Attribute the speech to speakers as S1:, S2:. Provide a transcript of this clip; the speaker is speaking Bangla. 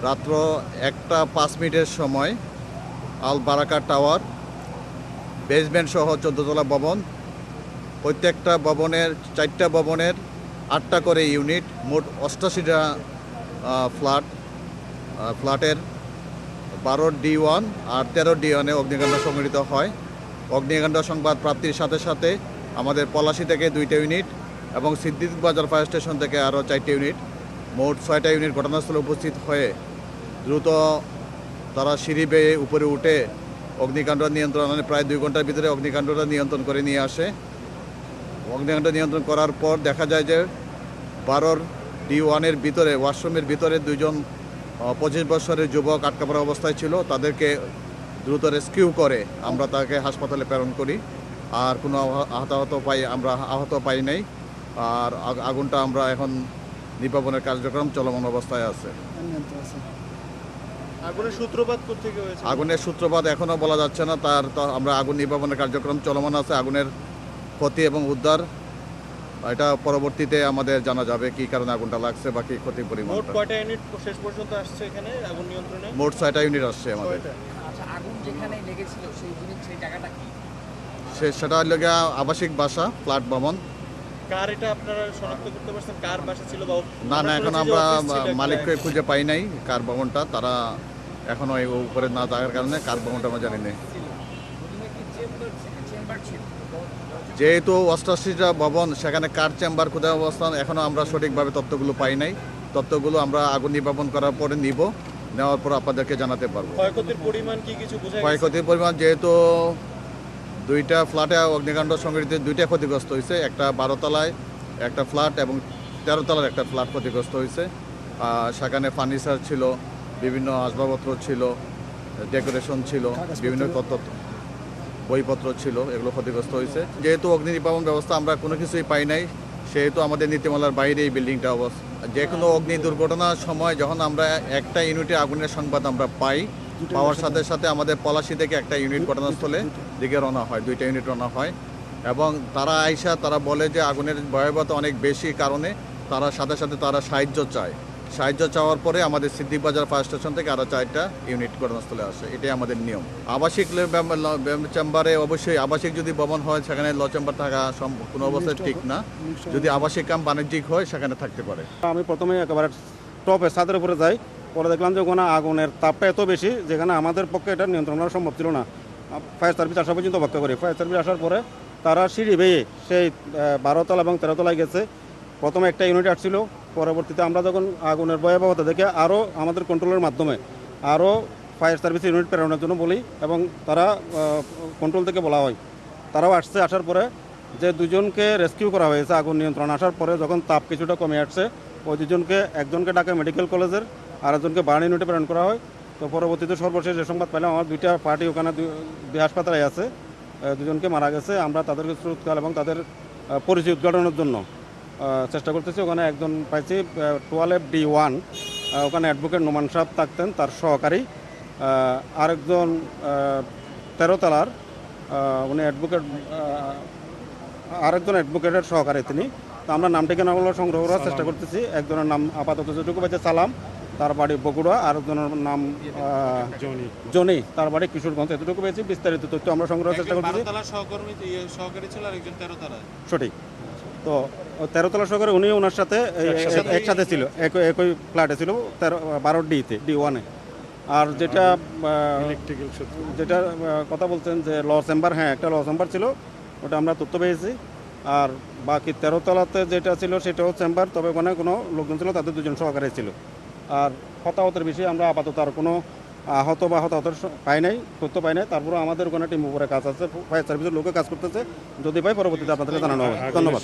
S1: রাত্র 1:05 সময় আল বারাকা টাওয়ার বেসমেন্ট সহ 14 তলা ভবন, প্রত্যেকটা ভবনের 4টা ভবনের 8টা করে ইউনিট, মোট 88টা ফ্ল্যাটের 12D1 আর 13D1-এ অগ্নিকাণ্ড সংঘটিত হয়। অগ্নিকাণ্ড সংবাদ প্রাপ্তির সাথে সাথে আমাদের পলাশী থেকে 2টা ইউনিট এবং সিদ্দিক বাজার ফায়ার স্টেশন থেকে আরও 4টা ইউনিট, মোট 6টা ইউনিট ঘটনাস্থলে উপস্থিত হয়ে দ্রুত তারা সিঁড়ি বেয়ে উপরে উঠে অগ্নিকাণ্ড নিয়ন্ত্রণে প্রায় 2 ঘন্টার ভিতরে অগ্নিকাণ্ডটা নিয়ন্ত্রণ করে নিয়ে আসে। অগ্নিকাণ্ড নিয়ন্ত্রণ করার পর দেখা যায় যে 12D1-এর ভিতরে, ওয়াশরুমের ভিতরে 2জন 25 বছরের যুবক আটকা পড়া অবস্থায় ছিল। তাদেরকে দ্রুত রেস্কিউ করে আমরা তাকে হাসপাতালে প্রেরণ করি। আর কোনো আহত পাই নাই। আর আগুনটা আমরা এখন নির্বাপনের কার্যক্রম চলমান অবস্থায় আছে।
S2: আগুনের সূত্রপাত কোত্থেকে হয়েছে?
S1: আগুনের সূত্রপাত এখনও বলা যাচ্ছে না। আমরা আগুন নির্বাপনের কার্যক্রম চলমান আছে। আগুনের ক্ষতি এবং উদ্ধার এটা পরবর্তীতে আমাদের জানা যাবে কি কারণে আগুনটা লাগছে বা কি ক্ষতির পরিমাণ।
S2: মোট কয়টা ইউনিট শেষ পর্যন্ত আসছে এখানে আগুন নিয়ন্ত্রণে?
S1: মোট 6টা ইউনিট আসছে আমাদের।
S3: আচ্ছা, আগুন যেখানে লেগেছিল সেই জায়গাটা কি?
S1: সেটা হলো আবাসিক বাসা, ফ্ল্যাট ভবন।
S2: কার এটা আপনারা শনাক্ত করতে পারছেন কার বাসা ছিল?
S1: না, এখন আমরা মালিককে খুঁজে পাই নাই কার ভবনটা। তারা এখনো উপরে না থাকার কারণে কার ভবনটা আমরা জানি না। যেহেতু 88টা ভবন, সেখানে কার চেম্বার কোথায় অবস্থান এখনও আমরা সঠিকভাবে তথ্যগুলো পাই নাই। তথ্যগুলো আমরা আগুন নির্বাপন করার পরে নেওয়ার পর আপনাদেরকে জানাতে পারবো।
S2: ক্ষয়ক্ষতির পরিমাণ কি কিছু বোঝা গেছে?
S1: ক্ষয়ক্ষতির পরিমাণ যেহেতু 2টা ফ্ল্যাটে অগ্নিকাণ্ড সংঘটিত, 2টা ক্ষতিগ্রস্ত হয়েছে। একটা 12 তলায় একটা ফ্ল্যাট এবং 13 তলার একটা ফ্ল্যাট ক্ষতিগ্রস্ত হয়েছে। সেখানে ফার্নিচার ছিল, বিভিন্ন আসবাবপত্র ছিল, ডেকোরেশন ছিল, বিভিন্ন বইপত্র ছিল, এগুলো ক্ষতিগ্রস্ত হয়েছে। যেহেতু অগ্নি নির্বাপন ব্যবস্থা আমরা কোনো কিছুই পাই নাই, সেহেতু আমাদের নীতিমালার বাইরে এই বিল্ডিংটা অবস্থা। যে কোনো অগ্নি দুর্ঘটনার সময় যখন আমরা একটা ইউনিটে আগুনের সংবাদ আমরা পাওয়ার সাথে সাথে আমাদের পলাশী থেকে একটা ইউনিট ঘটনাস্থলে দিকে রওনা হয়, 2টা ইউনিট রওনা হয় এবং তারা বলে যে আগুনের ভয়াবহতা অনেক বেশি কারণে তারা সাথে সাথে সাহায্য চাওয়ার পরে আমাদের সিদ্দিক বাজার ফায়ার স্টেশন থেকে আরও 4টা ইউনিট ঘটনাস্থলে আসে। এটাই আমাদের নিয়ম। আবাসিক চেম্বারে অবশ্যই আবাসিক যদি ভবন হয় সেখানে ল চেম্বার থাকা কোনো অবস্থায় ঠিক না। যদি আবাসিক কাম বাণিজ্যিক হয় সেখানে থাকতে পারে।
S4: আমি প্রথমে একেবারে টপে ছাদের উপরে যাই, পরে দেখলাম যে ওখানে আগুনের তাপটা এত বেশি যেখানে আমাদের পক্ষে এটা নিয়ন্ত্রণ করা সম্ভব ছিল না। ফায়ার সার্ভিস আসা পর্যন্ত অপেক্ষা করি। ফায়ার সার্ভিস আসার পরে তারা সিঁড়ি বেয়ে সেই 12 তলা এবং 13 তলায় গেছে। প্রথমে একটা ইউনিট আসছিল, পরবর্তীতে আমরা যখন আগুনের ভয়াবহতা দেখে আরও আমাদের কন্ট্রোলের মাধ্যমে আরও ফায়ার সার্ভিস ইউনিট প্রেরণের জন্য বলি এবং তারা কন্ট্রোল থেকে বলা হয়। তারাও আসছে। আসার পরে যে 2জনকে রেস্কিউ করা হয়েছে আগুন নিয়ন্ত্রণ আসার পরে, যখন তাপ কিছুটা কমে আসছে, ওই 2জনকে, একজনকে ঢাকা মেডিকেল কলেজের আর একজনকে বার্ন ইউনিটে প্রেরণ করা হয়। তো পরবর্তীতে সর্বশেষ যে সংবাদ পেলাম আমার 2টা পার্টি ওখানে হাসপাতালে আছে, 2জনকে মারা গেছে। আমরা তাদেরকে সুরক্ষা এবং তাদের পরিচয় উদ্ঘাটনের জন্য চেষ্টা করতেছি। ওখানে একজন পাইছি 12D1, ওখানে অ্যাডভোকেট নোমান সাহেব থাকতেন, তার সহকারী। আরেকজন 13 তলার উনি আরেকজন অ্যাডভোকেটের সহকারী তিনি। তো আমরা নাম ঠিকানাগুলো সংগ্রহ করার চেষ্টা করতেছি। একজনের নাম আপাতত যেটুকু পাইছে সালাম, তার বাড়ি বগুড়া। আরেকজনের নাম জনি, তার বাড়ি কিশোরগঞ্জ। এতটুকু পেয়েছি। বিস্তারিত তথ্য আমরা সংগ্রহের চেষ্টা করতেছি।
S2: সহকারী ছিল আর একজন 13 তলায়।
S4: সঠিক। তো 13 তলা সহকারে উনি ওনার সাথে একসাথে ছিল, একই ফ্ল্যাটে ছিল 12D-তে, D1-এ। আর যেটা কথা বলছেন যে ল চেম্বার, হ্যাঁ একটা ল চেম্বার ছিল, ওটা আমরা তথ্য পেয়েছি। আর বাকি 13 তলাতে যেটা ছিল সেটাও চেম্বার, তবে ওখানে কোনো লোকজন ছিল, তাদের 2জন সহকারী ছিল। আর হতাহতের বিষয়ে আমরা আপাতত আর কোনো হতাহতের তথ্য পাই নাই। তারপরে আমাদের ওখানে টিম উপরে কাজ আছে, ফায়ার সার্ভিসের লোকে কাজ করতেছে। যদি পাই পরবর্তীতে আপনাদেরকে জানানো হবে। ধন্যবাদ।